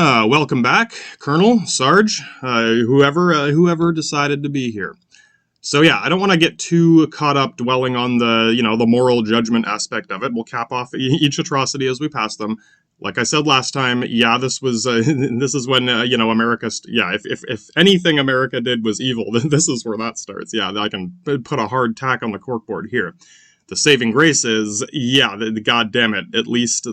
Welcome back, Colonel, Sarge, whoever decided to be here. So yeah, I don't want to get too caught up dwelling on the moral judgment aspect of it. We'll cap off each atrocity as we pass them. Like I said last time, yeah, this was this is when America. If anything America did was evil, then this is where that starts. Yeah, I can put a hard tack on the corkboard here. The saving grace is, yeah, God damn it, at least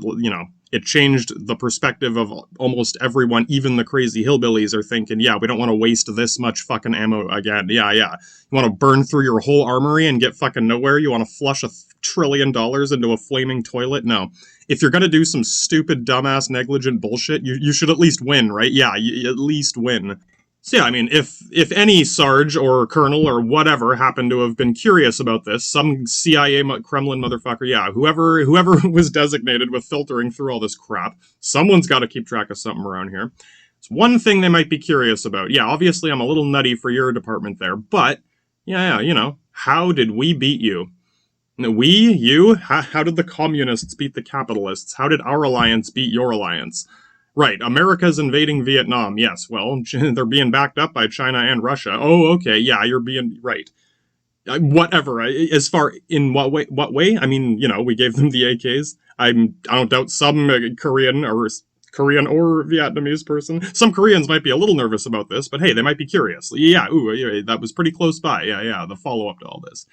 it changed the perspective of almost everyone, even the crazy hillbillies are thinking, yeah, we don't want to waste this much fucking ammo again. Yeah. You want to burn through your whole armory and get fucking nowhere? You want to flush $1 trillion into a flaming toilet? No. If you're going to do some stupid, dumbass, negligent bullshit, you should at least win, right? Yeah, you at least win. So yeah, I mean, if any Sarge or Colonel or whatever happened to have been curious about this, some CIA Kremlin motherfucker, yeah, whoever was designated with filtering through all this crap, someone's got to keep track of something around here. It's one thing they might be curious about. Yeah, obviously I'm a little nutty for your department there, but yeah, how did we beat you? You? How did the communists beat the capitalists? How did our alliance beat your alliance? Right, America's invading Vietnam. Yes, well, they're being backed up by China and Russia. Oh, okay, yeah, you're being right. Whatever. As far in what way? What way? I mean, we gave them the AKs. I don't doubt some Korean or Vietnamese person. Some Koreans might be a little nervous about this, but hey, they might be curious. Yeah, that was pretty close by. Yeah, the follow-up to all this.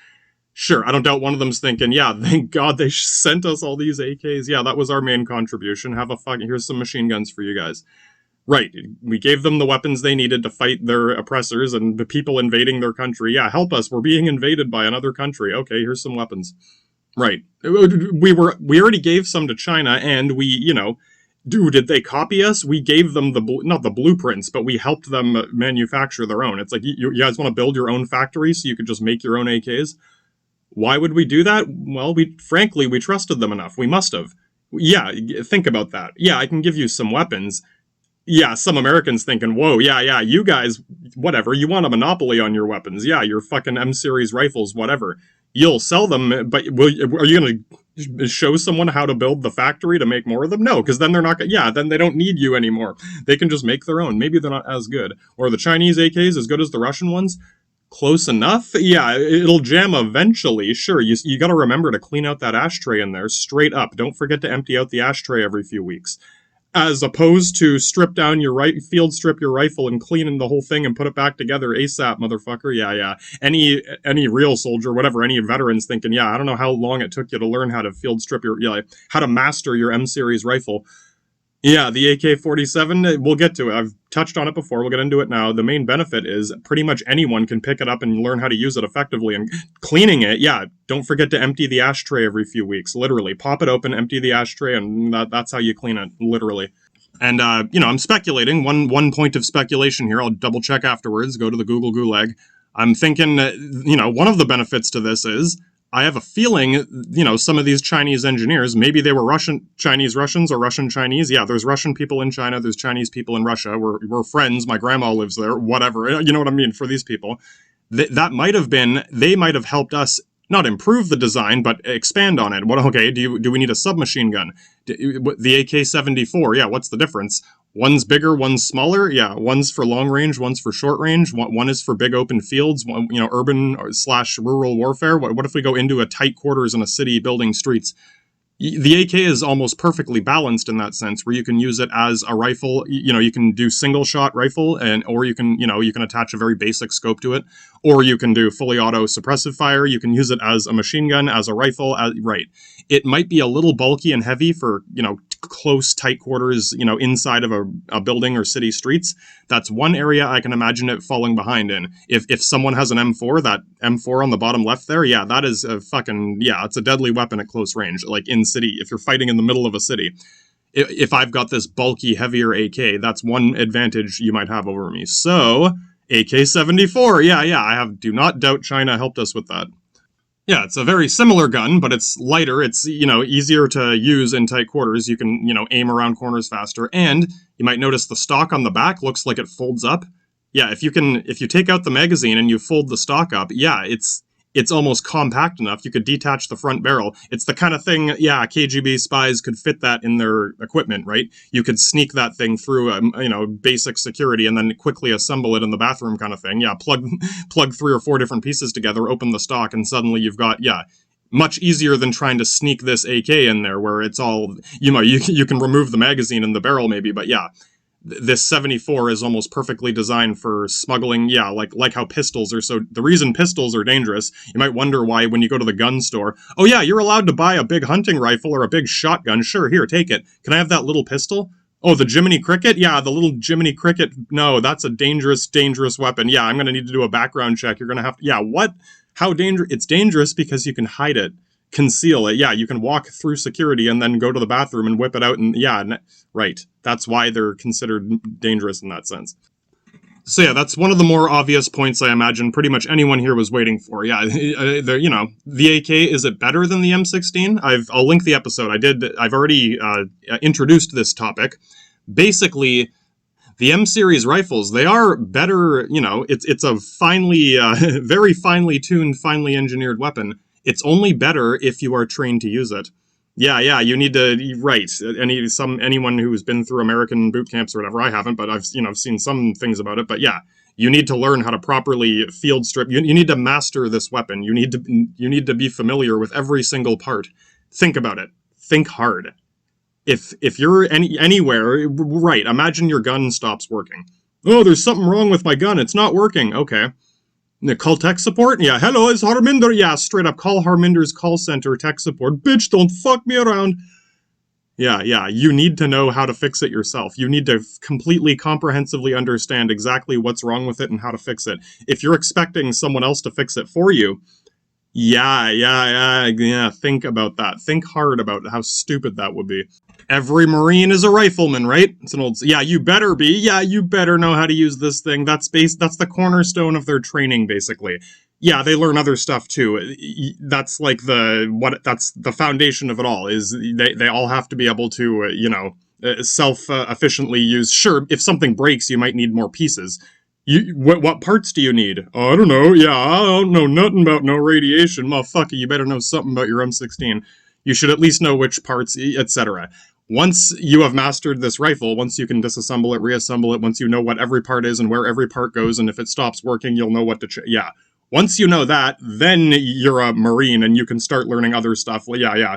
Sure, I don't doubt one of them's thinking, yeah, thank God they sent us all these AKs. Yeah, that was our main contribution. Here's some machine guns for you guys. Right, we gave them the weapons they needed to fight their oppressors and the people invading their country. Yeah, help us, we're being invaded by another country. Okay, here's some weapons. Right, we already gave some to China, and did they copy us? We gave them not the blueprints, but we helped them manufacture their own. It's like, you guys want to build your own factory so you could just make your own AKs? Why would we do that? Well, we trusted them enough. We must have. Yeah, think about that. Yeah, I can give you some weapons. Yeah, some Americans thinking, whoa, yeah, you guys, whatever, you want a monopoly on your weapons. Yeah, your fucking M-series rifles, whatever. You'll sell them, but are you going to show someone how to build the factory to make more of them? No, because then then they don't need you anymore. They can just make their own. Maybe they're not as good. Or the Chinese AKs as good as the Russian ones? Close enough? Yeah, it'll jam eventually. Sure, you gotta remember to clean out that ashtray in there, straight up. Don't forget to empty out the ashtray every few weeks. As opposed to field strip your rifle and clean the whole thing and put it back together ASAP, motherfucker. Yeah. Any real soldier, whatever, any veterans thinking, yeah, I don't know how long it took you to learn how to field strip how to master your M-series rifle. Yeah, the AK-47, we'll get to it. I've touched on it before. We'll get into it now. The main benefit is pretty much anyone can pick it up and learn how to use it effectively. And cleaning it, yeah, don't forget to empty the ashtray every few weeks. Literally, pop it open, empty the ashtray, and that's how you clean it, literally. And, I'm speculating. One point of speculation here, I'll double check afterwards, go to the Google Gulag. I'm thinking, one of the benefits to this is, I have a feeling, some of these Chinese engineers, maybe they were Chinese Russians or Russian Chinese. Yeah, there's Russian people in China, there's Chinese people in Russia. We're friends, my grandma lives there, whatever. You know what I mean, for these people. They might have helped us not improve the design, but expand on it. Okay, do we need a submachine gun? The AK-74, yeah, what's the difference? One's bigger, one's smaller. Yeah, one's for long range, one's for short range. One is for big open fields, urban/rural warfare. What if we go into a tight quarters in a city building streets? The AK is almost perfectly balanced in that sense, where you can use it as a rifle. You can do single shot rifle, or you can attach a very basic scope to it, or you can do fully auto suppressive fire. You can use it as a machine gun, as a rifle. Right. It might be a little bulky and heavy for close, tight quarters, inside of a building or city streets. That's one area I can imagine it falling behind in. If someone has an M4, that M4 on the bottom left there, yeah, that is it's a deadly weapon at close range, like in city, if you're fighting in the middle of a city. If I've got this bulky, heavier AK, that's one advantage you might have over me. So, AK-74, yeah, do not doubt China helped us with that. Yeah, it's a very similar gun, but it's lighter. It's, easier to use in tight quarters. You can, aim around corners faster. And you might notice the stock on the back looks like it folds up. Yeah, if you take out the magazine and you fold the stock up, yeah, it's almost compact enough. You could detach the front barrel. It's the kind of thing, yeah, KGB spies could fit that in their equipment, right? You could sneak that thing through, basic security and then quickly assemble it in the bathroom kind of thing. Yeah, plug 3 or 4 different pieces together, open the stock, and suddenly you've got, yeah, much easier than trying to sneak this AK in there where it's all, you can remove the magazine and the barrel maybe, but yeah. This 74 is almost perfectly designed for smuggling, yeah, like how pistols are so... The reason pistols are dangerous, you might wonder why when you go to the gun store, oh yeah, you're allowed to buy a big hunting rifle or a big shotgun, sure, here, take it. Can I have that little pistol? Oh, the Jiminy Cricket? Yeah, the little Jiminy Cricket, no, that's a dangerous weapon. Yeah, I'm gonna need to do a background check, you're gonna have to... Yeah, what? How dangerous? It's dangerous because you can hide it. Conceal it. Yeah, you can walk through security and then go to the bathroom and whip it out and yeah, right. That's why they're considered dangerous in that sense. So yeah, that's one of the more obvious points I imagine pretty much anyone here was waiting for. Yeah, the AK, is it better than the M16? I'll link the episode. I've already introduced this topic. Basically, the M-series rifles, they are better, it's a finely, very finely tuned, finely engineered weapon. It's only better if you are trained to use it. Yeah, you need to, right, anyone who's been through American boot camps or whatever, I haven't, but I've seen some things about it, but yeah, you need to learn how to properly field strip, you need to master this weapon, you need to be familiar with every single part. Think about it. Think hard. If you're anywhere, right, imagine your gun stops working. Oh, there's something wrong with my gun, it's not working, okay. Call tech support? Yeah, hello, it's Harminder. Yeah, straight up, call Harminder's call center tech support. Bitch, don't fuck me around. Yeah, you need to know how to fix it yourself. You need to completely, comprehensively understand exactly what's wrong with it and how to fix it. If you're expecting someone else to fix it for you, yeah, think about that. Think hard about how stupid that would be. Every Marine is a rifleman, right? It's an old... Yeah, you better be. Yeah, you better know how to use this thing. That's the cornerstone of their training, basically. Yeah, they learn other stuff, too. That's like that's the foundation of it all, is they all have to be able to, self-efficiently use... Sure, if something breaks, you might need more pieces. What parts do you need? Oh, I don't know. Yeah, I don't know nothing about no radiation. Motherfucker, you better know something about your M16. You should at least know which parts, etc. Once you have mastered this rifle, once you can disassemble it, reassemble it, once you know what every part is and where every part goes, and if it stops working, you'll know what to... Yeah. Once you know that, then you're a Marine and you can start learning other stuff. Yeah.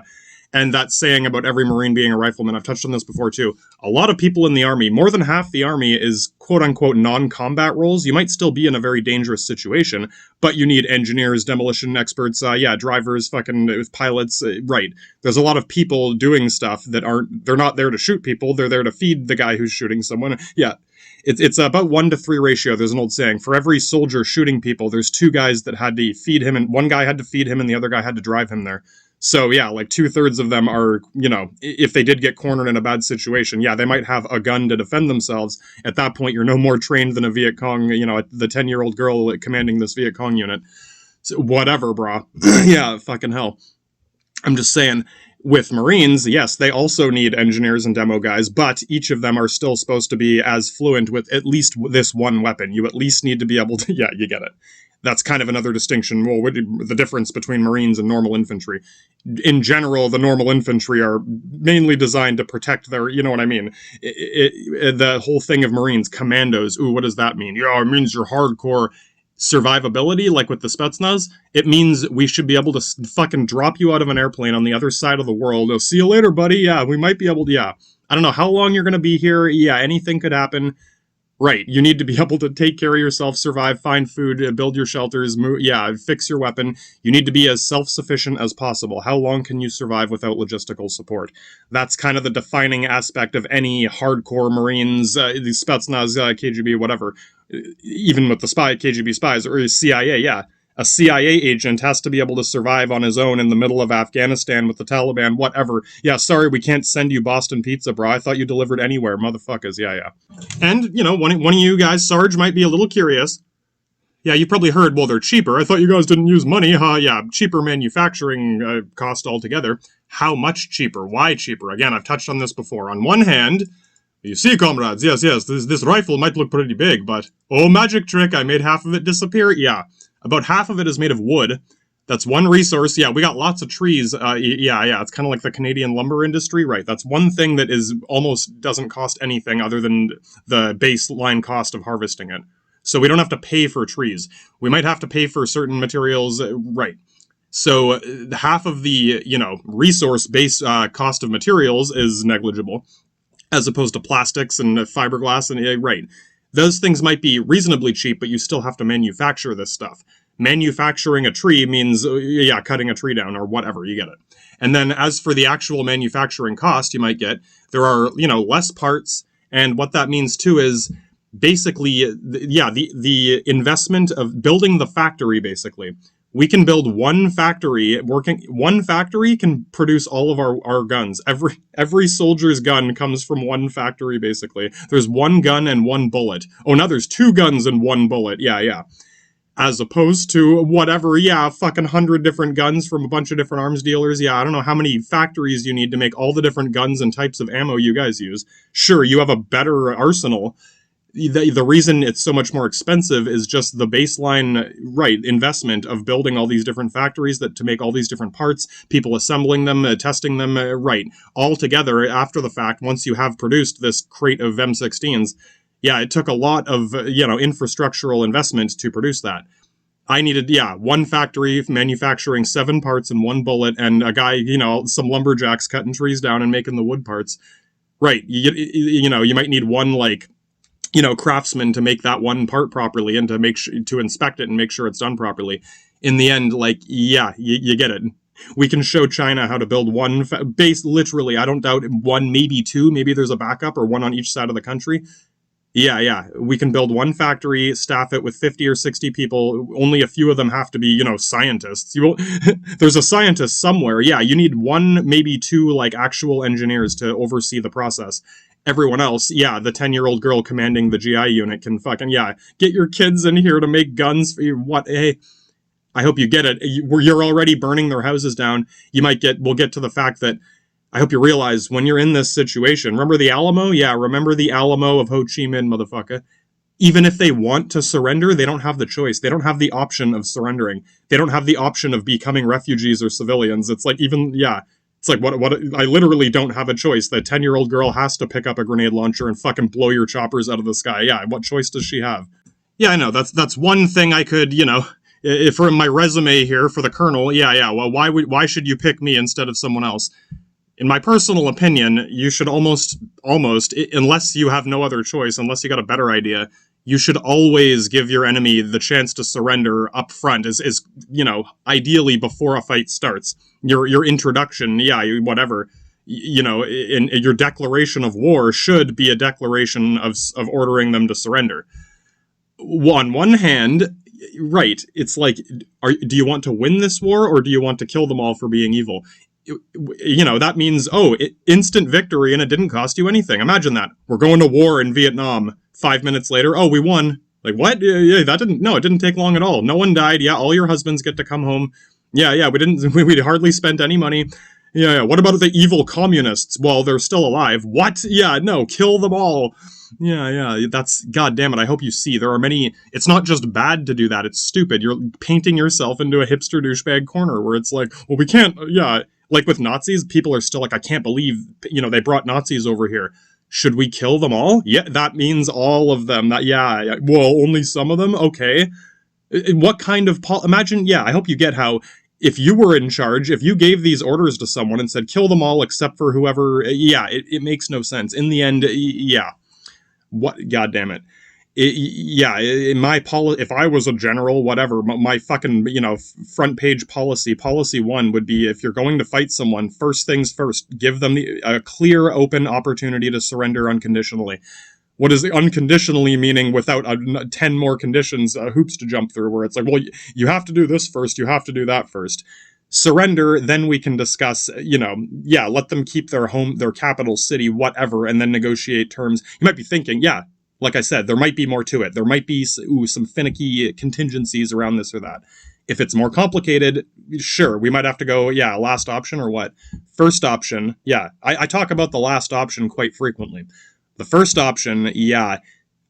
And that saying about every Marine being a rifleman, I've touched on this before too. A lot of people in the Army, more than half the Army is quote-unquote non-combat roles. You might still be in a very dangerous situation, but you need engineers, demolition experts, drivers, fucking pilots, right. There's a lot of people doing stuff that they're not there to shoot people, they're there to feed the guy who's shooting someone. Yeah. It's about 1 to 3 ratio. There's an old saying. For every soldier shooting people, there's 2 guys that had to feed him, and one guy had to feed him and the other guy had to drive him there. So yeah, like 2/3 of them are, if they did get cornered in a bad situation, yeah, they might have a gun to defend themselves. At that point, you're no more trained than a Viet Cong, the 10-year-old girl commanding this Viet Cong unit. So, whatever, brah. Yeah, fucking hell. I'm just saying, with Marines, yes, they also need engineers and demo guys, but each of them are still supposed to be as fluent with at least this one weapon. You at least need to be able to, yeah, you get it. That's kind of another distinction. Well, the difference between Marines and normal infantry. In general, the normal infantry are mainly designed to protect their, you know what I mean? The whole thing of Marines, commandos, ooh, what does that mean? Yeah, it means you're hardcore survivability, like with the Spetsnaz. It means we should be able to fucking drop you out of an airplane on the other side of the world. Oh, see you later, buddy. Yeah, we might be able to, yeah. I don't know how long you're going to be here. Yeah, anything could happen. Right, you need to be able to take care of yourself, survive, find food, build your shelters, fix your weapon. You need to be as self-sufficient as possible. How long can you survive without logistical support? That's kind of the defining aspect of any hardcore Marines, the Spetsnaz, KGB, whatever. Even with the KGB spies, or CIA, yeah. A CIA agent has to be able to survive on his own in the middle of Afghanistan with the Taliban, whatever. Yeah, sorry, we can't send you Boston pizza, bro. I thought you delivered anywhere, motherfuckers. Yeah. And, one of you guys, Sarge, might be a little curious. Yeah, you probably heard, well, they're cheaper. I thought you guys didn't use money. Yeah, cheaper manufacturing cost altogether. How much cheaper? Why cheaper? Again, I've touched on this before. On one hand, you see, comrades, yes, this rifle might look pretty big, but, oh, magic trick, I made half of it disappear. Yeah. About half of it is made of wood. That's one resource. Yeah, we got lots of trees. Yeah. It's kind of like the Canadian lumber industry, right? That's one thing that is almost doesn't cost anything other than the baseline cost of harvesting it. So we don't have to pay for trees. We might have to pay for certain materials, right? So half of the resource base cost of materials is negligible, as opposed to plastics and fiberglass and right. Those things might be reasonably cheap, but you still have to manufacture this stuff. Manufacturing a tree means, cutting a tree down or whatever, you get it. And then as for the actual manufacturing cost you might get, there are, less parts. And what that means too is basically, the investment of building the factory, basically. We can build one factory. One factory can produce all of our guns. Every soldier's gun comes from one factory, basically. There's one gun and one bullet. Oh, now there's two guns and one bullet. Yeah. As opposed to whatever, fucking 100 different guns from a bunch of different arms dealers. Yeah, I don't know how many factories you need to make all the different guns and types of ammo you guys use. Sure, you have a better arsenal. The reason it's so much more expensive is just the baseline, right, investment of building all these different factories to make all these different parts, people assembling them, testing them, right, all together after the fact, once you have produced this crate of M16s. Yeah, it took a lot of, infrastructural investment to produce that. I needed, one factory manufacturing 7 parts and 1 bullet, and a guy, some lumberjacks cutting trees down and making the wood parts. Right, you might need one, craftsman to make that one part properly and to inspect it and make sure it's done properly. In the end, you get it. We can show China how to build one base, literally, I don't doubt one, maybe two, maybe there's a backup or one on each side of the country. Yeah. We can build one factory, staff it with 50 or 60 people. Only a few of them have to be, scientists. There's a scientist somewhere. Yeah, you need one, maybe two, actual engineers to oversee the process. Everyone else, the 10-year-old girl commanding the GI unit can fucking, get your kids in here to make guns for you. What? Hey, I hope you get it. You're already burning their houses down. We'll get to the fact that I hope you realize when you're in this situation, remember the Alamo? Yeah, remember the Alamo of Ho Chi Minh, motherfucker. Even if they want to surrender, they don't have the choice. They don't have the option of surrendering. They don't have the option of becoming refugees or civilians. It's like it's like what I literally don't have a choice. The 10-year-old girl has to pick up a grenade launcher and fucking blow your choppers out of the sky. Yeah, what choice does she have? Yeah, I know. That's one thing I could, if for my resume here for the colonel, well, why should you pick me instead of someone else? In my personal opinion, you should almost, unless you have no other choice, unless you got a better idea, you should always give your enemy the chance to surrender up front, is ideally before a fight starts. Your introduction, whatever, in your declaration of war should be a declaration of ordering them to surrender. On one hand, right, it's like, do you want to win this war or do you want to kill them all for being evil? That means, instant victory and it didn't cost you anything. Imagine that. We're going to war in Vietnam. 5 minutes later, we won. Like, what? Yeah, it didn't take long at all. No one died. Yeah, all your husbands get to come home. Yeah, we hardly spent any money. Yeah, what about the evil communists? Well, they're still alive. What? Yeah, no, kill them all. Yeah, that's, god damn it, I hope you see, there are many, it's not just bad to do that, it's stupid. You're painting yourself into a hipster douchebag corner where it's like, well, we can't, like with Nazis, people are still like, I can't believe, they brought Nazis over here. Should we kill them all? Yeah, that means all of them. Well, only some of them? Okay. What kind of, imagine, I hope you get how, if you were in charge, if you gave these orders to someone and said, kill them all except for whoever, it makes no sense. In the end, what, god damn it. In my if I was a general, whatever, my fucking, front page policy 1 would be, if you're going to fight someone, first things first, give them a clear, open opportunity to surrender unconditionally. What is unconditionally meaning without 10 more conditions, hoops to jump through, where it's like, well, you have to do this first, you have to do that first. Surrender, then we can discuss, let them keep their home, their capital city, whatever, and then negotiate terms. You might be thinking, like I said, there might be more to it. There might be some finicky contingencies around this or that. If it's more complicated, sure, we might have to go, last option or what? First option, I talk about the last option quite frequently. The first option, I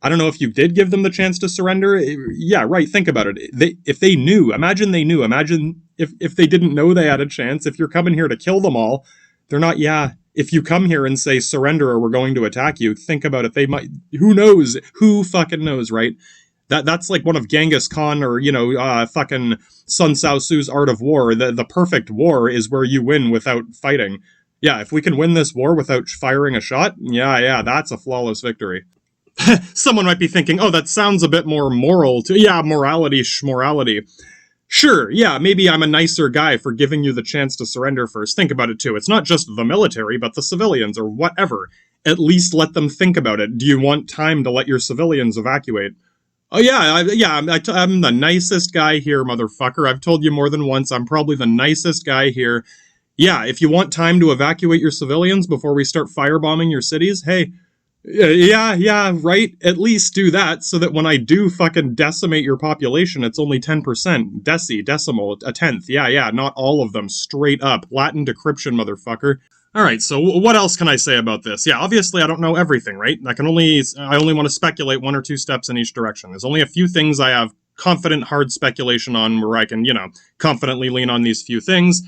don't know if you did give them the chance to surrender. Yeah, right, think about it. If they knew, imagine if they didn't know they had a chance, if you're coming here to kill them all, they're not, yeah. If you come here and say, surrender or we're going to attack you, think about it. They might, who knows? Who fucking knows, right? That's like one of Genghis Khan or, fucking Sun Tzu's Art of War. The perfect war is where you win without fighting. Yeah, if we can win this war without firing a shot, yeah, that's a flawless victory. Someone might be thinking, oh, that sounds a bit more moral to, yeah, morality, schmorality. Sure, yeah, maybe I'm a nicer guy for giving you the chance to surrender first. Think about it too. It's not just the military, but the civilians or whatever. At least let them think about it. Do you want time to let your civilians evacuate? Oh yeah, I'm the nicest guy here, motherfucker. I've told you more than once, I'm probably the nicest guy here. Yeah, if you want time to evacuate your civilians before we start firebombing your cities, hey, yeah, right? At least do that so that when I do fucking decimate your population, it's only 10%. Decimal, a tenth. Yeah, not all of them. Straight up. Latin decryption, motherfucker. Alright, so what else can I say about this? Yeah, obviously I don't know everything, right? I only want to speculate 1 or 2 steps in each direction. There's only a few things I have confident, hard speculation on where I can, confidently lean on these few things.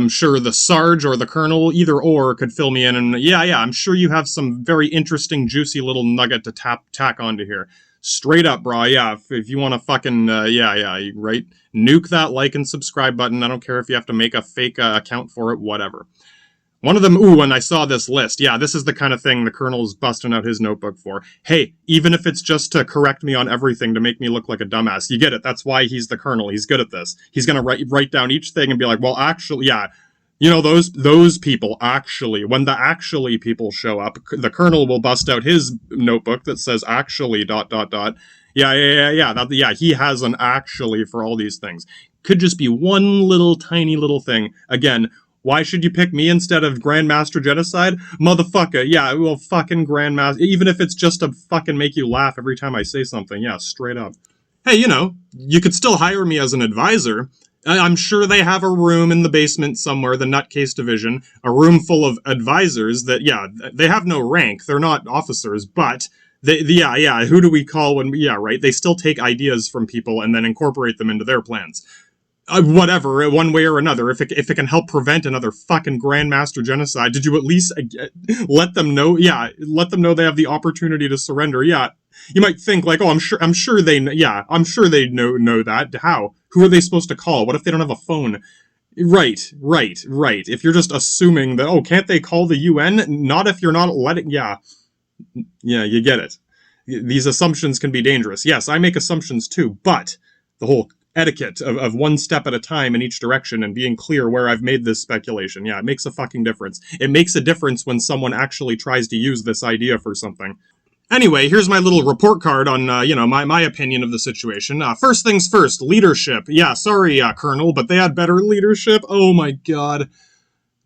Sure, the Sarge or the Colonel, either or, could fill me in, and yeah, I'm sure you have some very interesting, juicy little nugget to tack onto here. Straight up, brah, yeah, if you want to fucking, right? Nuke that like and subscribe button. I don't care if you have to make a fake account for it, whatever. One of them, and I saw this list. Yeah, this is the kind of thing the Colonel's busting out his notebook for. Hey, even if it's just to correct me on everything to make me look like a dumbass, you get it. That's why he's the Colonel. He's good at this. He's going to write down each thing and be like, well, actually, yeah, those people, actually, when the actually people show up, the Colonel will bust out his notebook that says actually ... Yeah, he has an actually for all these things. Could just be one little tiny little thing. Again, why should you pick me instead of Grandmaster Genocide? Motherfucker, yeah, well, fucking Grandmaster, even if it's just to fucking make you laugh every time I say something, yeah, straight up. Hey, you could still hire me as an advisor. I'm sure they have a room in the basement somewhere, the Nutcase Division, a room full of advisors that, yeah, they have no rank, they're not officers, but, who do we call when, yeah, right, they still take ideas from people and then incorporate them into their plans. Whatever, one way or another, if it can help prevent another fucking Grandmaster Genocide, did you at least let them know? Yeah, let them know they have the opportunity to surrender. Yeah, you might think like, oh, I'm sure they know that. How? Who are they supposed to call? What if they don't have a phone? Right. If you're just assuming that, oh, can't they call the UN? Not if you're not letting. Yeah, you get it. These assumptions can be dangerous. Yes, I make assumptions too, but the whole etiquette of one step at a time in each direction and being clear where I've made this speculation. Yeah, it makes a fucking difference. It makes a difference when someone actually tries to use this idea for something. Anyway, here's my little report card on, my opinion of the situation. First things first, leadership. Yeah, sorry, Colonel, but they had better leadership. Oh my god.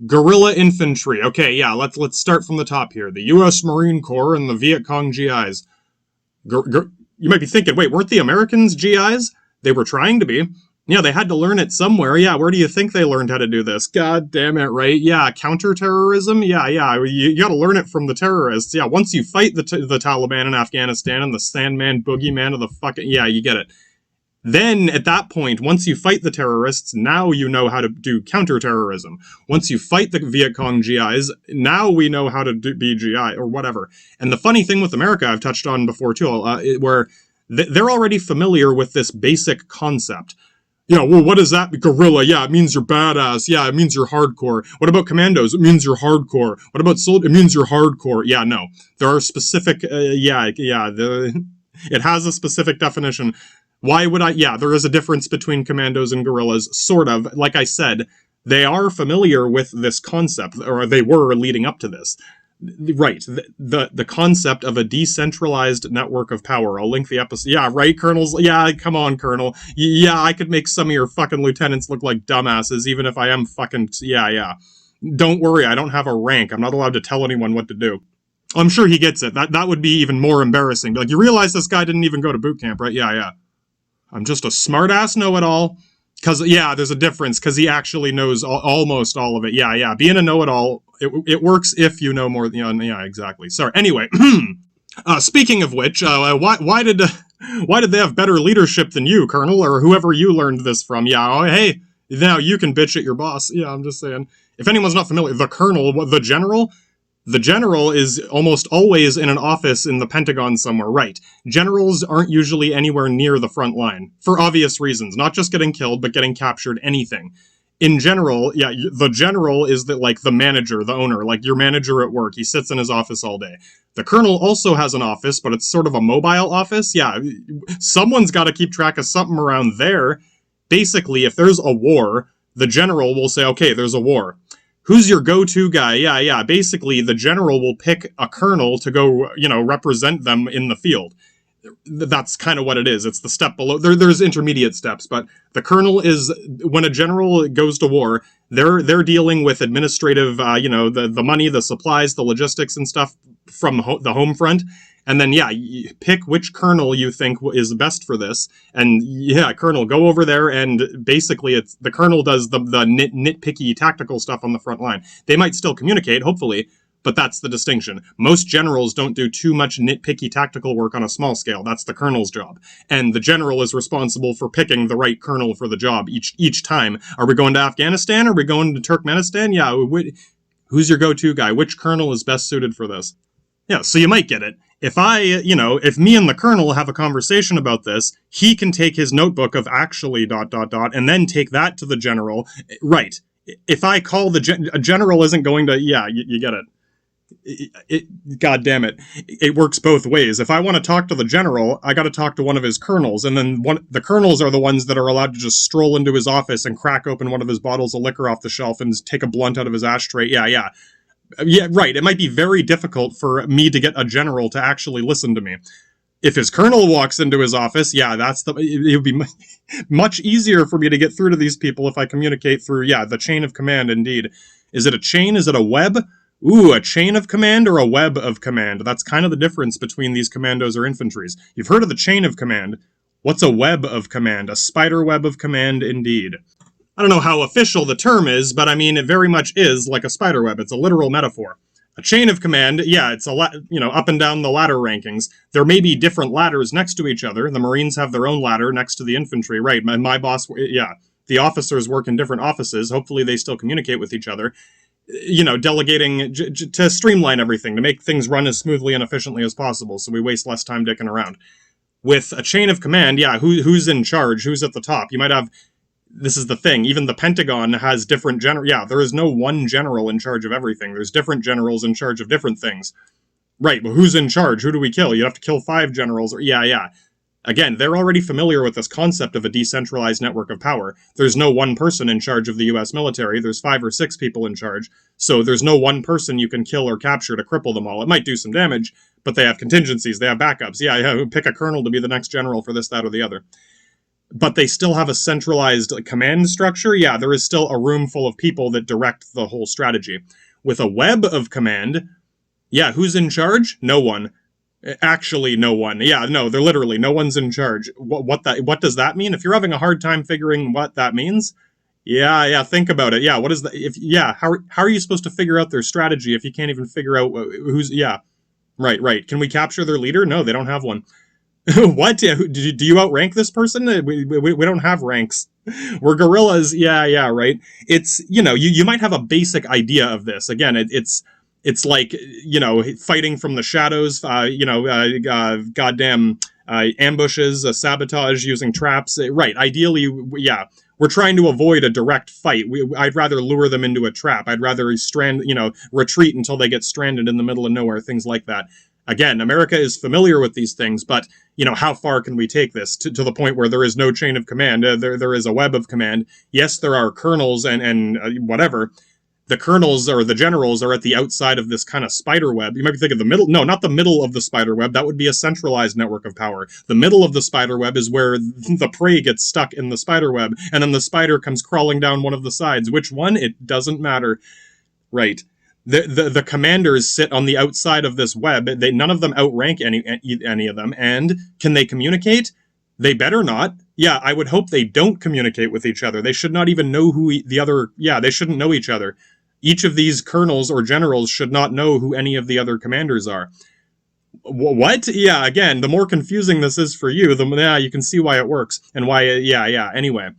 Guerrilla infantry. Okay, yeah, let's start from the top here. The U.S. Marine Corps and the Viet Cong GIs. You might be thinking, wait, weren't the Americans GIs? They were trying to be. Yeah, they had to learn it somewhere. Yeah, where do you think they learned how to do this? God damn it, right? Yeah, counterterrorism? Yeah, you gotta learn it from the terrorists. Yeah, once you fight the Taliban in Afghanistan and the Sandman boogeyman of the fucking... Yeah, you get it. Then, at that point, once you fight the terrorists, now you know how to do counterterrorism. Once you fight the Viet Cong GIs, now we know how to be GI, or whatever. And the funny thing with America, I've touched on before too, where they're already familiar with this basic concept. Yeah, well, what does that mean? Guerrilla, yeah, it means you're badass. Yeah, it means you're hardcore. What about commandos? It means you're hardcore. What about soldiers? It means you're hardcore. Yeah, no. There are specific, it has a specific definition. Why would I? Yeah, there is a difference between commandos and guerrillas, sort of. Like I said, they are familiar with this concept, or they were leading up to this. Right, the concept of a decentralized network of power. I'll link the episode. Yeah, right, Colonels? Yeah, come on, Colonel. Yeah, I could make some of your fucking lieutenants look like dumbasses, even if I am fucking... Yeah. Don't worry, I don't have a rank. I'm not allowed to tell anyone what to do. I'm sure he gets it. That would be even more embarrassing. Like, you realize this guy didn't even go to boot camp, right? Yeah. I'm just a smart-ass know-it-all. Because, yeah, there's a difference, because he actually knows almost all of it. Yeah. Being a know-it-all, it works if you know more. Yeah, exactly. Sorry. Anyway, speaking of which, why did they have better leadership than you, Colonel, or whoever you learned this from? Yeah, hey, Now you can bitch at your boss. Yeah, I'm just saying. If anyone's not familiar, the colonel, the general is almost always in an office in the Pentagon somewhere, right? Generals aren't usually anywhere near the front line, for obvious reasons. Not just getting killed, but getting captured, anything. In general, yeah, the general is like the manager, the owner, like your manager at work. He sits in his office all day. The colonel also has an office, but it's sort of a mobile office. Yeah, someone's got to keep track of something around there. Basically, if there's a war, the general will say, okay, there's a war. Who's your go-to guy? Yeah. Basically, the general will pick a colonel to go, represent them in the field. That's kind of what it is. It's the step below. There's intermediate steps, but the colonel is, when a general goes to war, they're dealing with administrative, the money, the supplies, the logistics and stuff from the home front. And then, yeah, you pick which colonel you think is best for this. And yeah, colonel, go over there. And basically, it's the colonel does the nitpicky tactical stuff on the front line. They might still communicate, hopefully, but that's the distinction. Most generals don't do too much nitpicky tactical work on a small scale. That's the colonel's job. And the general is responsible for picking the right colonel for the job each time. Are we going to Afghanistan? Are we going to Turkmenistan? Yeah, who's your go-to guy? Which colonel is best suited for this? Yeah, so you might get it. If if me and the colonel have a conversation about this, he can take his notebook of actually ... and then take that to the general. Right. If I call a general isn't going to, yeah, you get it. God damn it. It works both ways. If I want to talk to the general, I got to talk to one of his colonels, and then the colonels are the ones that are allowed to just stroll into his office and crack open one of his bottles of liquor off the shelf and take a blunt out of his ashtray. Yeah, right. It might be very difficult for me to get a general to actually listen to me. If his colonel walks into his office, yeah, it would be much easier for me to get through to these people if I communicate through, the chain of command, indeed. Is it a chain? Is it a web? Ooh, a chain of command or a web of command? That's kind of the difference between these commandos or infantries. You've heard of the chain of command. What's a web of command? A spider web of command, indeed. I don't know how official the term is, but I mean, it very much is like a spider web. It's a literal metaphor. A chain of command, yeah, it's up and down the ladder rankings. There may be different ladders next to each other. The Marines have their own ladder next to the infantry, right? My boss, yeah, the officers work in different offices. Hopefully they still communicate with each other. Delegating to streamline everything, to make things run as smoothly and efficiently as possible, so we waste less time dicking around. With a chain of command, yeah, who's in charge? Who's at the top? You might have... This is the thing. Even the Pentagon has different general. Yeah, there is no one general in charge of everything. There's different generals in charge of different things. Right, but who's in charge? Who do we kill? You have to kill 5 generals. Yeah. Again, they're already familiar with this concept of a decentralized network of power. There's no one person in charge of the U.S. military. There's 5 or 6 people in charge. So there's no one person you can kill or capture to cripple them all. It might do some damage, but they have contingencies. They have backups. Yeah, pick a colonel to be the next general for this, that, or the other. But they still have a centralized command structure. Yeah, there is still a room full of people that direct the whole strategy. With a web of command, yeah, who's in charge? No one. Actually, no one. Yeah, no, they're literally, no one's in charge. What does that mean? If you're having a hard time figuring what that means, yeah, think about it. Yeah, what is that? How are you supposed to figure out their strategy if you can't even figure out who's, yeah. Right. Can we capture their leader? No, they don't have one. What? Do you outrank this person? We don't have ranks. We're guerrillas. Yeah, right. It's, you might have a basic idea of this. Again, it's like, fighting from the shadows, goddamn ambushes, sabotage using traps. Right. Ideally, yeah, we're trying to avoid a direct fight. I'd rather lure them into a trap. I'd rather retreat until they get stranded in the middle of nowhere, things like that. Again, America is familiar with these things, but, how far can we take this to the point where there is no chain of command? There is a web of command. Yes, there are colonels and whatever. The colonels or the generals are at the outside of this kind of spider web. You might be thinking the middle. No, not the middle of the spider web. That would be a centralized network of power. The middle of the spider web is where the prey gets stuck in the spider web, and then the spider comes crawling down one of the sides. Which one? It doesn't matter. Right. The commanders sit on the outside of this web. None of them outrank any of them. And can they communicate? They better not. Yeah, I would hope they don't communicate with each other. They should not even know who the other... Yeah, they shouldn't know each other. Each of these colonels or generals should not know who any of the other commanders are. What? Yeah, again, the more confusing this is for you, you can see why it works. And why... Yeah. Anyway.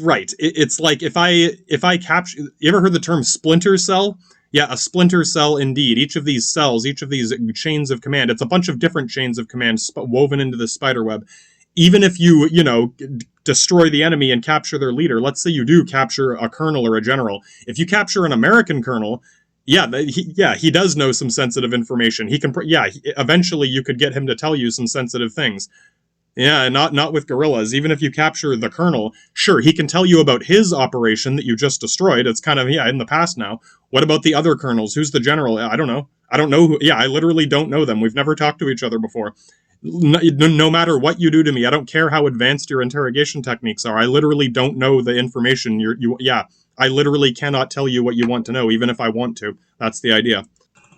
Right. It's like if I capture. You ever heard the term splinter cell? Yeah, a splinter cell indeed. Each of these cells, each of these chains of command, it's a bunch of different chains of command woven into the spider web. Even if you destroy the enemy and capture their leader, let's say you do capture a colonel or a general. If you capture an American colonel, he does know some sensitive information. He can, eventually you could get him to tell you some sensitive things. Yeah, not with guerrillas. Even if you capture the colonel, sure, he can tell you about his operation that you just destroyed. It's kind of, in the past now. What about the other colonels? Who's the general? I don't know. I don't know who. Yeah, I literally don't know them. We've never talked to each other before. No matter what you do to me, I don't care how advanced your interrogation techniques are. I literally don't know the information. I literally cannot tell you what you want to know, even if I want to. That's the idea.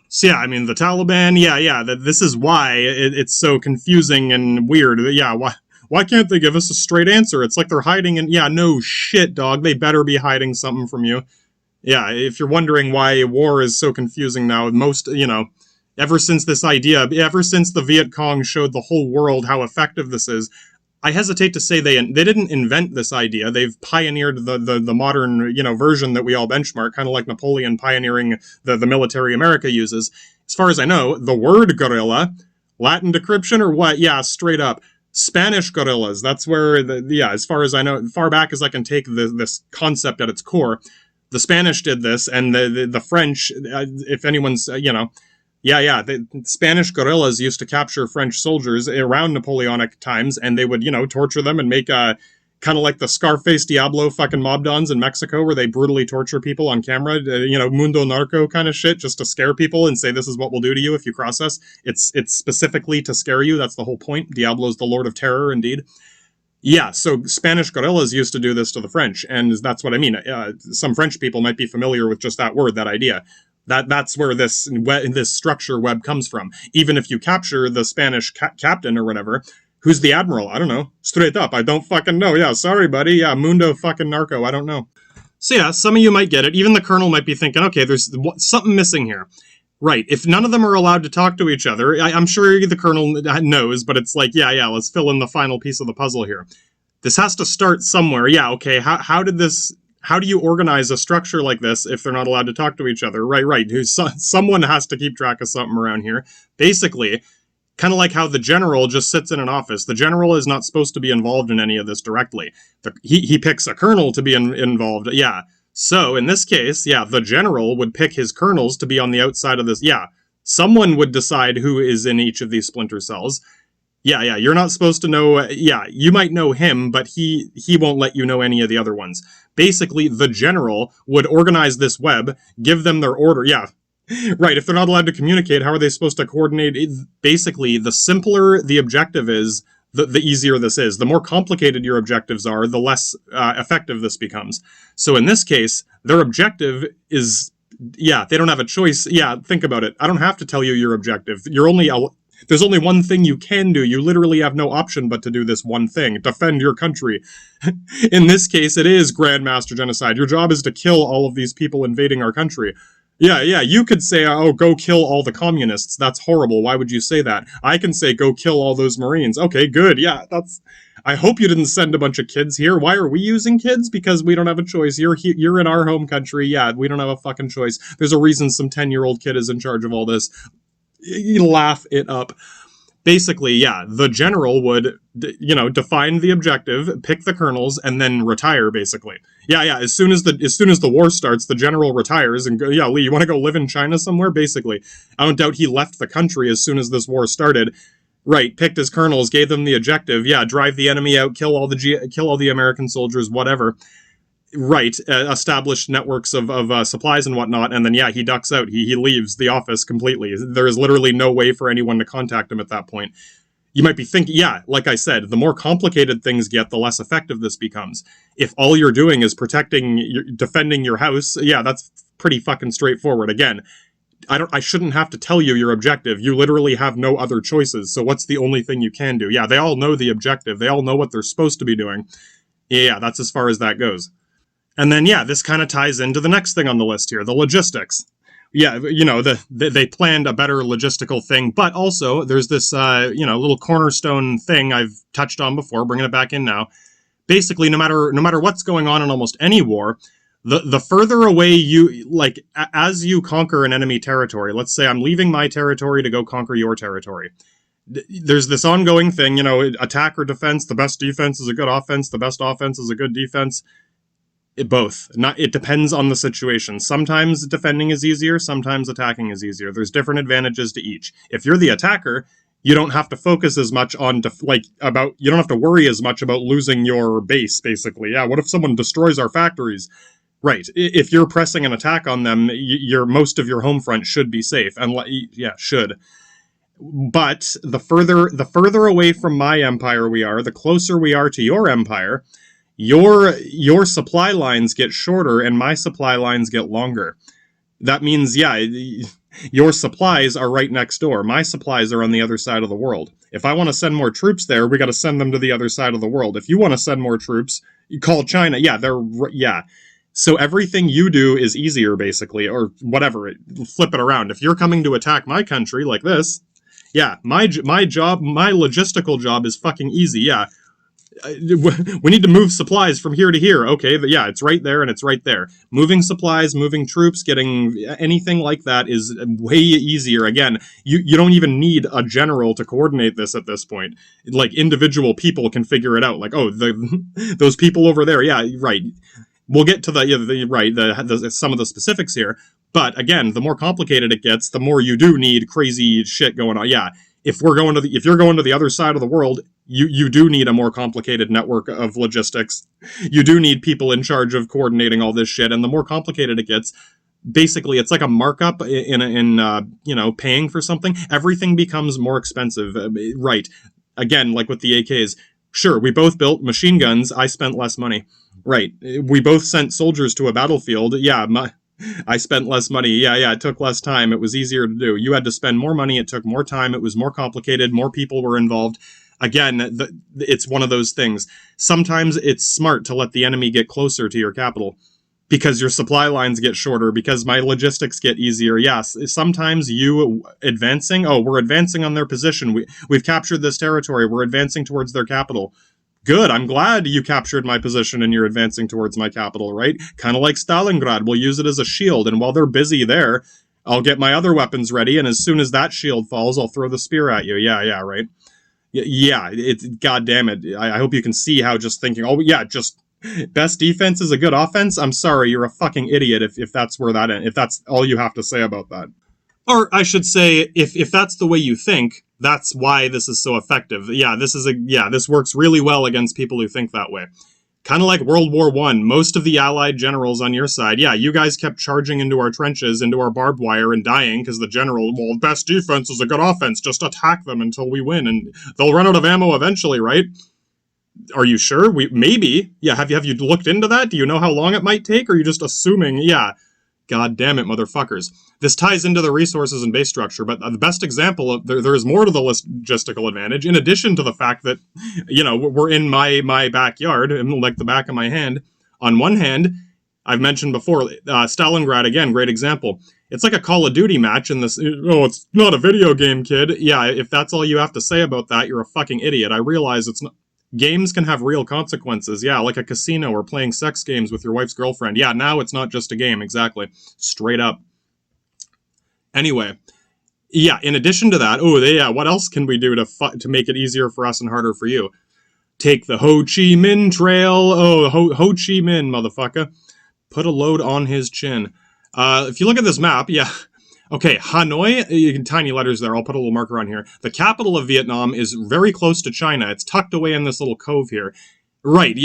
So yeah, I mean, the Taliban, this is why it's so confusing and weird. Yeah, why can't they give us a straight answer? It's like they're hiding, and no shit, dog, they better be hiding something from you. Yeah, if you're wondering why war is so confusing now, ever since the Viet Cong showed the whole world how effective this is, I hesitate to say they didn't invent this idea. They've pioneered the modern, version that we all benchmark, kind of like Napoleon pioneering the military America uses. As far as I know, the word guerrilla, Latin decryption or what? Yeah, straight up. Spanish guerrillas. That's where as far as I know, far back as I can take this concept at its core, the Spanish did this, and the French, if anyone's, the Spanish guerrillas used to capture French soldiers around Napoleonic times, and they would, torture them and make kind of like the Scarface Diablo fucking mob dons in Mexico, where they brutally torture people on camera, mundo narco kind of shit, just to scare people and say, this is what we'll do to you if you cross us. It's specifically to scare you. That's the whole point. Diablo's the Lord of Terror, indeed. Yeah, so Spanish guerrillas used to do this to the French, and that's what I mean. Some French people might be familiar with just that word, that idea. That's where this structure web comes from. Even if you capture the Spanish captain or whatever, who's the admiral? I don't know. Straight up, I don't fucking know. Yeah, sorry, buddy. Yeah, mundo fucking narco. I don't know. So yeah, some of you might get it. Even the colonel might be thinking, okay, there's something missing here. Right, if none of them are allowed to talk to each other, I'm sure the colonel knows, but it's like, let's fill in the final piece of the puzzle here. This has to start somewhere. Yeah, okay, how do you organize a structure like this if they're not allowed to talk to each other? Right. Someone has to keep track of something around here. Basically, kind of like how the general just sits in an office. The general is not supposed to be involved in any of this directly. He picks a colonel to be involved. Yeah. So in this case, the general would pick his colonels to be on the outside of this. Yeah. Someone would decide who is in each of these splinter cells. Yeah, you're not supposed to know. You might know him, but he won't let you know any of the other ones. Basically, the general would organize this web, give them their order. Yeah, right. If they're not allowed to communicate, how are they supposed to coordinate? Basically, the simpler the objective is, the easier this is. The more complicated your objectives are, the less effective this becomes. So in this case, their objective is, they don't have a choice. Yeah, think about it. I don't have to tell you your objective. There's only one thing you can do. You literally have no option but to do this one thing. Defend your country. In this case, it is Grandmaster Genocide. Your job is to kill all of these people invading our country. Yeah, you could say, go kill all the communists. That's horrible. Why would you say that? I can say, go kill all those Marines. Okay, good. Yeah, I hope you didn't send a bunch of kids here. Why are we using kids? Because we don't have a choice. You're in our home country. Yeah, we don't have a fucking choice. There's a reason some 10-year-old kid is in charge of all this. You laugh it up. Basically, the general would, define the objective, pick the colonels, and then retire, basically. As soon as the war starts, the general retires and go, Lee, you want to go live in China somewhere? Basically. I don't doubt he left the country as soon as this war started. Right, picked his colonels, gave them the objective, drive the enemy out, kill all the American soldiers, whatever. Right, established networks of supplies and whatnot, and then, he ducks out. He leaves the office completely. There is literally no way for anyone to contact him at that point. You might be thinking, like I said, the more complicated things get, the less effective this becomes. If all you're doing is defending your house, that's pretty fucking straightforward. Again, I shouldn't have to tell you your objective. You literally have no other choices, so what's the only thing you can do? They all know the objective. They all know what they're supposed to be doing. That's as far as that goes. And then, this kind of ties into the next thing on the list here, the logistics. They planned a better logistical thing, but also there's this, little cornerstone thing I've touched on before, bringing it back in now. basically, no matter what's going on in almost any war, the further away you, like, as you conquer an enemy territory, let's say I'm leaving my territory to go conquer your territory. There's this ongoing thing, attack or defense. The best defense is a good offense. The best offense is a good defense. Both. It depends on the situation. Sometimes defending is easier. Sometimes attacking is easier. There's different advantages to each. If you're the attacker, you don't have to focus as much on, you don't have to worry as much about losing your base, basically. Yeah, what if someone destroys our factories? Right. If you're pressing an attack on them, most of your home front should be safe. And should. But the further away from my empire we are, the closer we are to your empire, your supply lines get shorter and my supply lines get longer. That means, your supplies are right next door. My supplies are on the other side of the world. If I want to send more troops there, we got to send them to the other side of the world. If you want to send more troops, you call China. So everything you do is easier, basically, or whatever. Flip it around. If you're coming to attack my country like this, my job, my logistical job is fucking easy. Yeah. We need to move supplies from here to here. Okay, but it's right there and it's right there. Moving supplies, moving troops, getting anything like that is way easier. Again, you don't even need a general to coordinate this at this point. Like, individual people can figure it out. Like, those people over there. Yeah, right. We'll get to some of the specifics here. But again, the more complicated it gets, the more you do need crazy shit going on. Yeah, if you're going to the other side of the world, you do need a more complicated network of logistics. You do need people in charge of coordinating all this shit, and the more complicated it gets, basically it's like a markup in paying for something. Everything becomes more expensive, right? Again, like with the AKs, sure, we both built machine guns. I spent less money, right? We both sent soldiers to a battlefield. I spent less money. Yeah, it took less time. It was easier to do. You had to spend more money. It took more time. It was more complicated. More people were involved. Again, it's one of those things. Sometimes it's smart to let the enemy get closer to your capital because your supply lines get shorter, because my logistics get easier. Yes, sometimes you advancing, we're advancing on their position. We've captured this territory. We're advancing towards their capital. Good, I'm glad you captured my position and you're advancing towards my capital, right? Kind of like Stalingrad. We'll use it as a shield, and while they're busy there, I'll get my other weapons ready, and as soon as that shield falls, I'll throw the spear at you. Yeah, right? Yeah, God damn it. I hope you can see how just thinking, just best defense is a good offense. I'm sorry, you're a fucking idiot if that's if that's all you have to say about that. Or I should say, if that's the way you think, that's why this is so effective. This works really well against people who think that way. Kind of like World War I, most of the Allied generals on your side, you guys kept charging into our trenches, into our barbed wire, and dying because the general, best defense is a good offense, just attack them until we win, and they'll run out of ammo eventually, right? Are you sure? Maybe. Yeah, have you looked into that? Do you know how long it might take, or are you just assuming? Yeah. God damn it, motherfuckers. This ties into the resources and base structure, but the best example of there is more to the logistical advantage, in addition to the fact that, we're in my backyard, like the back of my hand. On one hand, I've mentioned before, Stalingrad, again, great example. It's like a Call of Duty match in this, it's not a video game, kid. Yeah, if that's all you have to say about that, you're a fucking idiot. I realize it's not. Games can have real consequences. Yeah, like a casino or playing sex games with your wife's girlfriend. Yeah, now it's not just a game, exactly. Straight up. Anyway, in addition to that, what else can we do to make it easier for us and harder for you? Take the Ho Chi Minh Trail. Ho Chi Minh, motherfucker. Put a load on his chin. If you look at this map, okay, Hanoi, tiny letters there, I'll put a little marker on here. The capital of Vietnam is very close to China. It's tucked away in this little cove here. Right,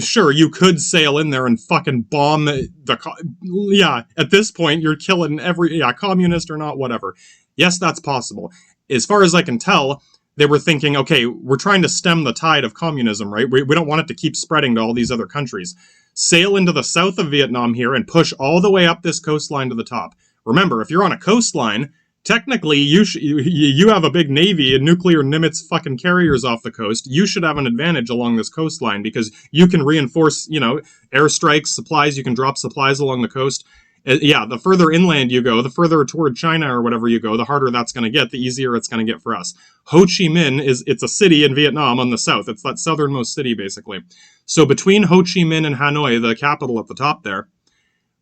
sure, you could sail in there and fucking bomb at this point, you're killing every, communist or not, whatever. Yes, that's possible. As far as I can tell, they were thinking, okay, we're trying to stem the tide of communism, right? We don't want it to keep spreading to all these other countries. Sail into the south of Vietnam here and push all the way up this coastline to the top. Remember, if you're on a coastline, technically you have a big navy and nuclear Nimitz fucking carriers off the coast. You should have an advantage along this coastline because you can reinforce, airstrikes, supplies. You can drop supplies along the coast. Yeah, the further inland you go, the further toward China or whatever you go, the harder that's going to get, the easier it's going to get for us. Ho Chi Minh it's a city in Vietnam on the south. It's that southernmost city, basically. So between Ho Chi Minh and Hanoi, the capital at the top there,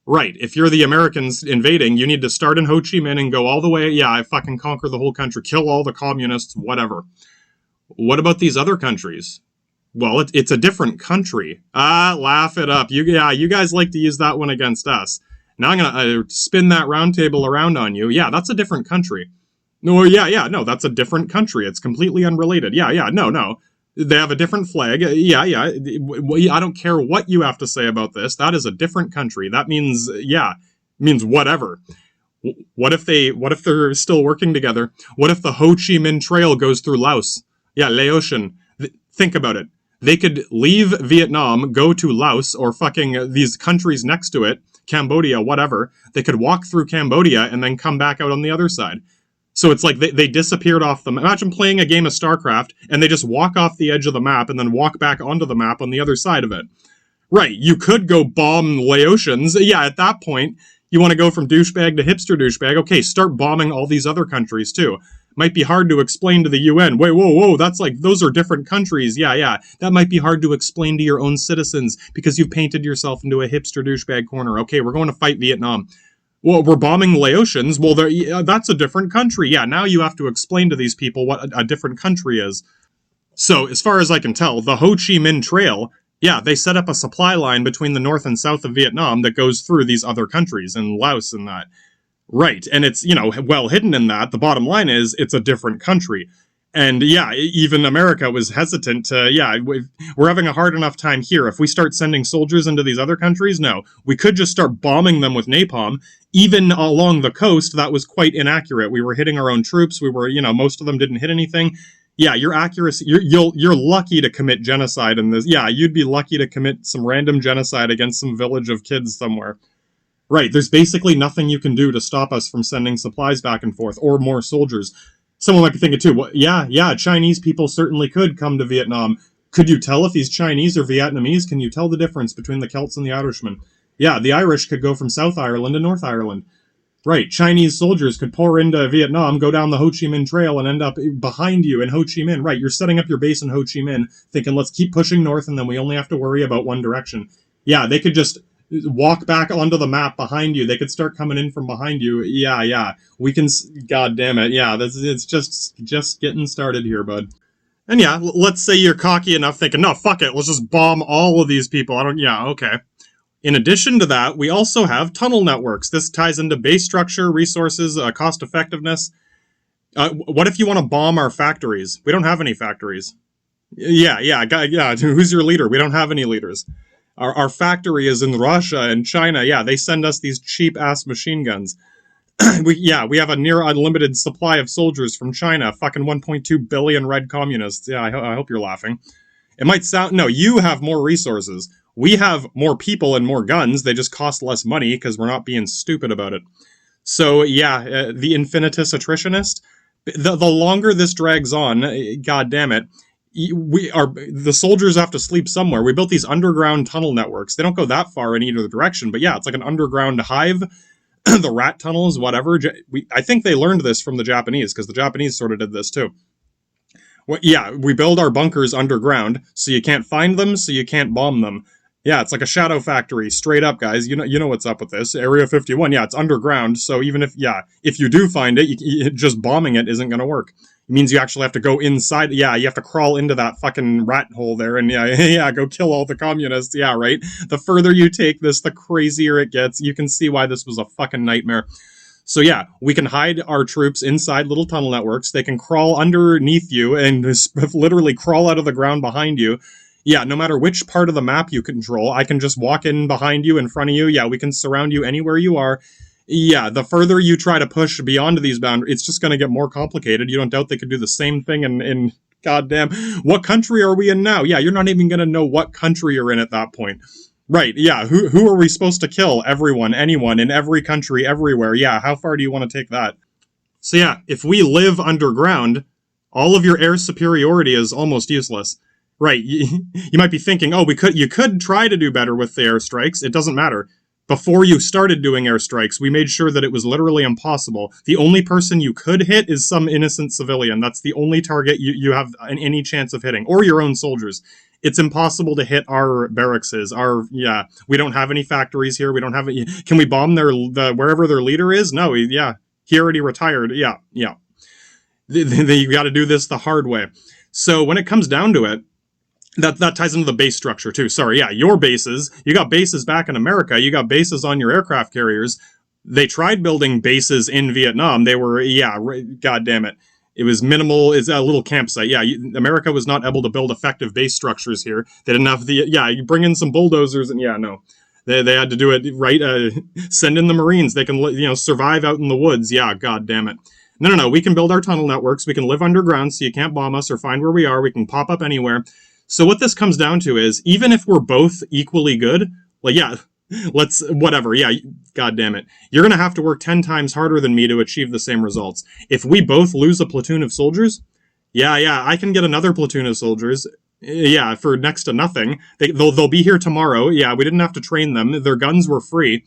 right, if you're the Americans invading, you need to start in Ho Chi Minh and go all the way, yeah, I fucking conquer the whole country, kill all the communists, whatever. What about these other countries? Well, it's a different country. Laugh it up. You guys like to use that one against us. Now I'm going to spin that round table around on you. Yeah, that's a different country. No, no, that's a different country. It's completely unrelated. No. They have a different flag. I don't care what you have to say about this. That is a different country. That means, means whatever. What if they're still working together? What if the Ho Chi Minh Trail goes through Laos? Yeah, Laotian. Think about it. They could leave Vietnam, go to Laos, or fucking these countries next to it, Cambodia, whatever. They could walk through Cambodia and then come back out on the other side. So it's like they disappeared off the map. Imagine playing a game of StarCraft, and they just walk off the edge of the map and then walk back onto the map on the other side of it. Right, you could go bomb Laotians. Yeah, at that point, you want to go from douchebag to hipster douchebag. Okay, start bombing all these other countries, too. Might be hard to explain to the UN. Wait, whoa, that's like, those are different countries. Yeah. That might be hard to explain to your own citizens because you've painted yourself into a hipster douchebag corner. Okay, we're going to fight Vietnam. Well, we're bombing Laotians. Well, that's a different country. Yeah, now you have to explain to these people what a different country is. So, as far as I can tell, the Ho Chi Minh Trail, yeah, they set up a supply line between the north and south of Vietnam that goes through these other countries, and Laos and that. Right, and it's, well hidden in that. The bottom line is, it's a different country. And yeah, even America was hesitant to, we're having a hard enough time here. If we start sending soldiers into these other countries, no. We could just start bombing them with napalm. Even along the coast, that was quite inaccurate. We were hitting our own troops. We were, most of them didn't hit anything. Yeah, your accuracy, you're lucky to commit genocide in this. Yeah, you'd be lucky to commit some random genocide against some village of kids somewhere. Right, there's basically nothing you can do to stop us from sending supplies back and forth, or more soldiers. Someone might be thinking too, well, yeah, Chinese people certainly could come to Vietnam. Could you tell if he's Chinese or Vietnamese? Can you tell the difference between the Celts and the Irishmen? Yeah, the Irish could go from South Ireland to North Ireland. Right, Chinese soldiers could pour into Vietnam, go down the Ho Chi Minh Trail, and end up behind you in Ho Chi Minh. Right, you're setting up your base in Ho Chi Minh, thinking, let's keep pushing north, and then we only have to worry about one direction. Yeah, they could just walk back onto the map behind you. They could start coming in from behind you. Yeah. We can... God damn it. Yeah, it's just getting started here, bud. And yeah, let's say you're cocky enough thinking, no, fuck it, let's just bomb all of these people. Okay. In addition to that, we also have tunnel networks. This ties into base structure, resources, cost effectiveness. What if you want to bomb our factories? We don't have any factories. Yeah. Who's your leader? We don't have any leaders. Our factory is in Russia and China. Yeah, they send us these cheap-ass machine guns. We have a near unlimited supply of soldiers from China. Fucking 1.2 billion red communists. Yeah, I hope you're laughing. It might sound... No, you have more resources. We have more people and more guns. They just cost less money because we're not being stupid about it. So, yeah, the infinitus attritionist. The longer this drags on, god damn it, the soldiers have to sleep somewhere. We built these underground tunnel networks. They don't go that far in either direction, but yeah, it's like an underground hive. The rat tunnels, whatever. I think they learned this from the Japanese, because the Japanese sort of did this too. Well, yeah, we build our bunkers underground, so you can't find them, so you can't bomb them. Yeah, it's like a shadow factory, straight up, guys. You know what's up with this. Area 51, yeah, it's underground, so even if you do find it, just bombing it isn't going to work. It means you actually have to go inside. Yeah, you have to crawl into that fucking rat hole there and go kill all the communists. Yeah, right? The further you take this, the crazier it gets. You can see why this was a fucking nightmare. So yeah, we can hide our troops inside little tunnel networks. They can crawl underneath you and literally crawl out of the ground behind you. Yeah, no matter which part of the map you control, I can just walk in behind you, in front of you. Yeah, we can surround you anywhere you are. Yeah, the further you try to push beyond these boundaries, it's just going to get more complicated. You don't doubt they could do the same thing in goddamn... What country are we in now? Yeah, you're not even going to know what country you're in at that point. Right, yeah, who are we supposed to kill? Everyone, anyone, in every country, everywhere. Yeah, how far do you want to take that? So yeah, if we live underground, all of your air superiority is almost useless. Right, you might be thinking, oh, you could try to do better with the airstrikes. It doesn't matter. Before you started doing airstrikes, we made sure that it was literally impossible. The only person you could hit is some innocent civilian. That's the only target you have any chance of hitting, or your own soldiers. It's impossible to hit our barracks. We don't have any factories here. We don't have it. Can we bomb wherever their leader is? No, he already retired. Yeah. You got to do this the hard way. So when it comes down to it, that ties into the base structure too. Sorry, yeah, your bases. You got bases back in America. You got bases on your aircraft carriers. They tried building bases in Vietnam. They were, god damn it. It was minimal. It's a little campsite. Yeah, America was not able to build effective base structures here. They didn't have you bring in some bulldozers and They had to do it right. Send in the Marines. They can survive out in the woods. Yeah, god damn it. No. We can build our tunnel networks. We can live underground so you can't bomb us or find where we are. We can pop up anywhere. So what this comes down to is, even if we're both equally good, let's, whatever, god damn it. You're going to have to work 10 times harder than me to achieve the same results. If we both lose a platoon of soldiers, I can get another platoon of soldiers, for next to nothing. They'll be here tomorrow. Yeah, we didn't have to train them. Their guns were free.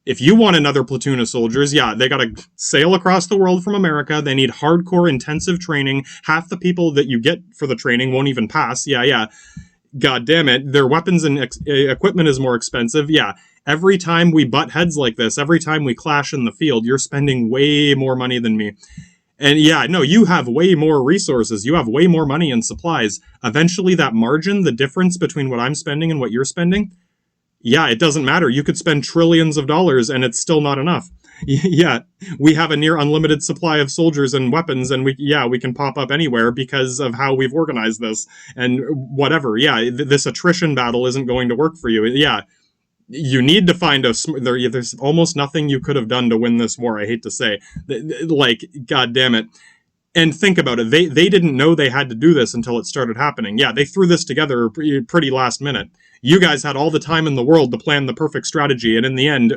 If you want another platoon of soldiers, they got to sail across the world from America. They need hardcore, intensive training. Half the people that you get for the training won't even pass. God damn it. Their weapons and equipment is more expensive. Every time we butt heads like this, every time we clash in the field, you're spending way more money than me. And you have way more resources. You have way more money and supplies. Eventually, that margin, the difference between what I'm spending and what you're spending, it doesn't matter. You could spend trillions of dollars and it's still not enough. We have a near unlimited supply of soldiers and weapons, and we can pop up anywhere because of how we've organized this and whatever. This attrition battle isn't going to work for you. You need to find there's almost nothing you could have done to win this war. I hate to say, god damn it. And think about it. They didn't know they had to do this until it started happening. They threw this together pretty last minute. You guys had all the time in the world to plan the perfect strategy, and in the end,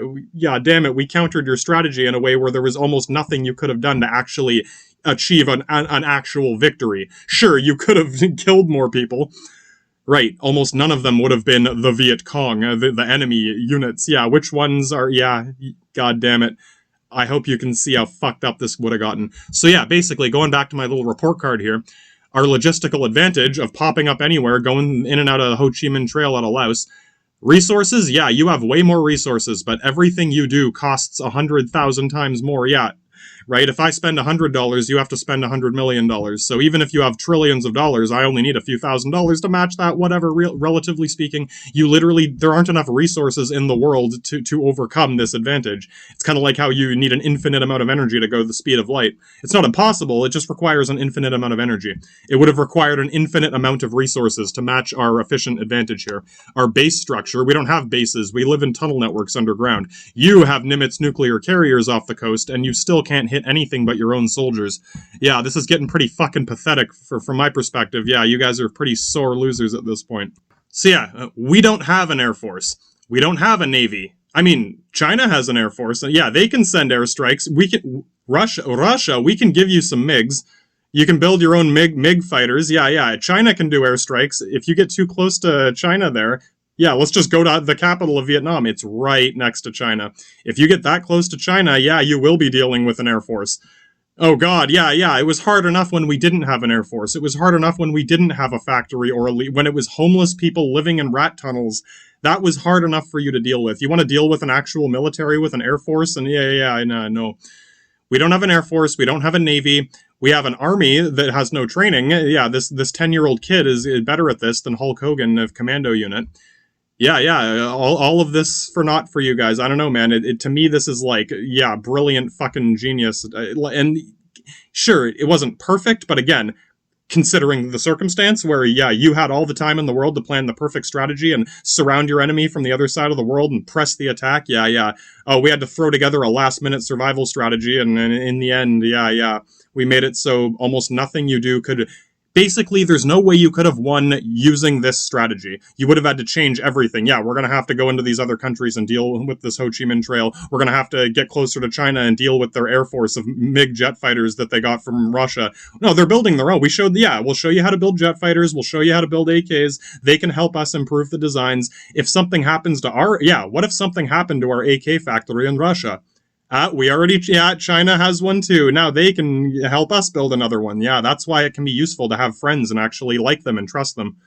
damn it, we countered your strategy in a way where there was almost nothing you could have done to actually achieve an actual victory. Sure, you could have killed more people. Right, almost none of them would have been the Viet Cong, the enemy units. Which ones are, god damn it. I hope you can see how fucked up this would have gotten. So basically, going back to my little report card here, our logistical advantage of popping up anywhere, going in and out of the Ho Chi Minh Trail out of Laos. Resources, you have way more resources, but everything you do costs 100,000 times more. Right? If I spend $100, you have to spend $100 million. So even if you have trillions of dollars, I only need a few $1,000s to match that, whatever, relatively speaking. There aren't enough resources in the world to overcome this advantage. It's kind of like how you need an infinite amount of energy to go the speed of light. It's not impossible, it just requires an infinite amount of energy. It would have required an infinite amount of resources to match our efficient advantage here. Our base structure, we don't have bases, we live in tunnel networks underground. You have Nimitz nuclear carriers off the coast, and you still can't hit anything but your own soldiers. This is getting pretty fucking pathetic from my perspective. You guys are pretty sore losers at this point. So we don't have an air force. We don't have a navy. I mean, China has an air force. They can send airstrikes. Russia, we can give you some MiGs. You can build your own MiG fighters. China can do airstrikes. If you get too close to China there, let's just go to the capital of Vietnam. It's right next to China. If you get that close to China, you will be dealing with an air force. Oh god, it was hard enough when we didn't have an air force. It was hard enough when we didn't have a factory or when it was homeless people living in rat tunnels. That was hard enough for you to deal with. You want to deal with an actual military with an air force? And no. We don't have an air force. We don't have a navy. We have an army that has no training. This 10-year-old kid is better at this than Hulk Hogan of Commando Unit. All of this for naught for you guys. I don't know, man. To me, this is brilliant fucking genius. And sure, it wasn't perfect, but again, considering the circumstance where, you had all the time in the world to plan the perfect strategy and surround your enemy from the other side of the world and press the attack. Oh, we had to throw together a last-minute survival strategy, and in the end, we made it so almost nothing you do could Basically, there's no way you could have won using this strategy. You would have had to change everything. Yeah, we're going to have to go into these other countries and deal with this Ho Chi Minh Trail. We're going to have to get closer to China and deal with their air force of MiG jet fighters that they got from Russia. No, they're building their own. We'll show you how to build jet fighters. We'll show you how to build AKs. They can help us improve the designs. If something happens to what if something happened to our AK factory in Russia? China has one too. Now they can help us build another one. Yeah, that's why it can be useful to have friends and actually like them and trust them.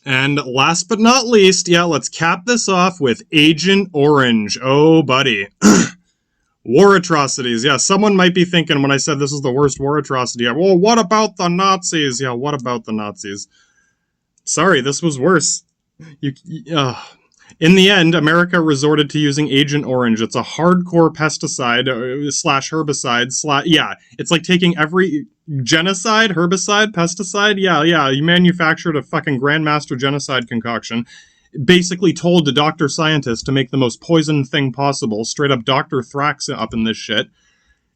And last but not least, let's cap this off with Agent Orange. Oh, buddy. War atrocities. Yeah, someone might be thinking when I said this is the worst war atrocity. Well, what about the Nazis? Yeah, what about the Nazis? Sorry, this was worse. In the end, America resorted to using Agent Orange. It's a hardcore pesticide slash herbicide it's like taking every genocide, herbicide, pesticide. You manufactured a fucking grandmaster genocide concoction. Basically told the doctor scientist to make the most poisoned thing possible. Straight up Dr. Thrax up in this shit.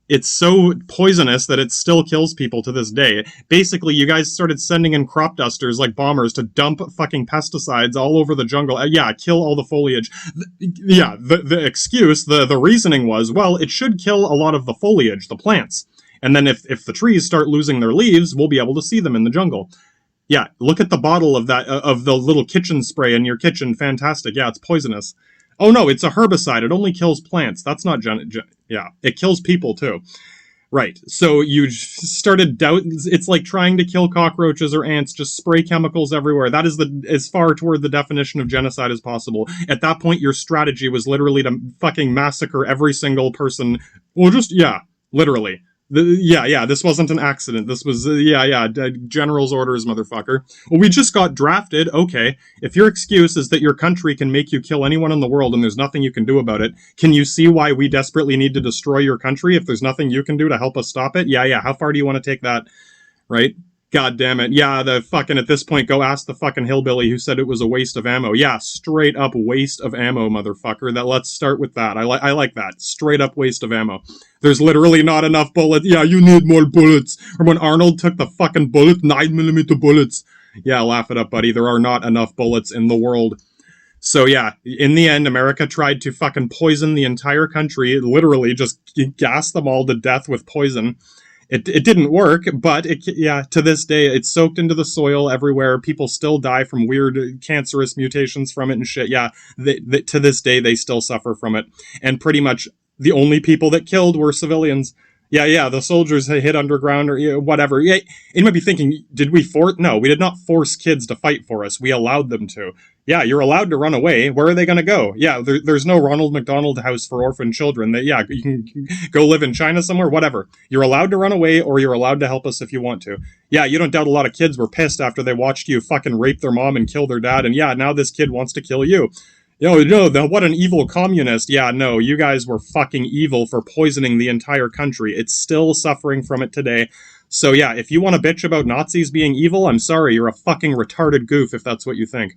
It's so poisonous that it still kills people to this day. Basically, you guys started sending in crop dusters like bombers to dump fucking pesticides all over the jungle. Kill all the foliage. The excuse, the reasoning was, well, it should kill a lot of the foliage, the plants. And then if the trees start losing their leaves, we'll be able to see them in the jungle. Yeah, look at the bottle of the little kitchen spray in your kitchen. Fantastic. Yeah, it's poisonous. Oh no, it's a herbicide. It only kills plants. That's not it kills people too. Right. So you started it's like trying to kill cockroaches or ants, just spray chemicals everywhere. That is as far toward the definition of genocide as possible. At that point, your strategy was literally to fucking massacre every single person. Well, literally. This wasn't an accident. This was, general's orders, motherfucker. Well, we just got drafted. Okay. If your excuse is that your country can make you kill anyone in the world and there's nothing you can do about it, can you see why we desperately need to destroy your country if there's nothing you can do to help us stop it? How far do you want to take that? Right? God damn it. At this point, go ask the fucking hillbilly who said it was a waste of ammo. Yeah, straight up waste of ammo, motherfucker. Let's start with that. I like that. Straight up waste of ammo. There's literally not enough bullets. Yeah, you need more bullets. Or when Arnold took the fucking bullet, 9mm bullets. Yeah, laugh it up, buddy. There are not enough bullets in the world. So in the end, America tried to fucking poison the entire country. Literally just gas them all to death with poison. It didn't work, but to this day, it's soaked into the soil everywhere. People still die from weird cancerous mutations from it and shit. To this day, they still suffer from it. And pretty much the only people that killed were civilians. The soldiers hid underground or whatever. Yeah, you might be thinking, did we force? No, we did not force kids to fight for us. We allowed them to. Yeah, you're allowed to run away. Where are they going to go? Yeah, there's no Ronald McDonald House for orphan children. You can go live in China somewhere, whatever. You're allowed to run away or you're allowed to help us if you want to. Yeah, you don't doubt a lot of kids were pissed after they watched you fucking rape their mom and kill their dad. And now this kid wants to kill you. What an evil communist. No, you guys were fucking evil for poisoning the entire country. It's still suffering from it today. So if you want to bitch about Nazis being evil, I'm sorry, you're a fucking retarded goof if that's what you think.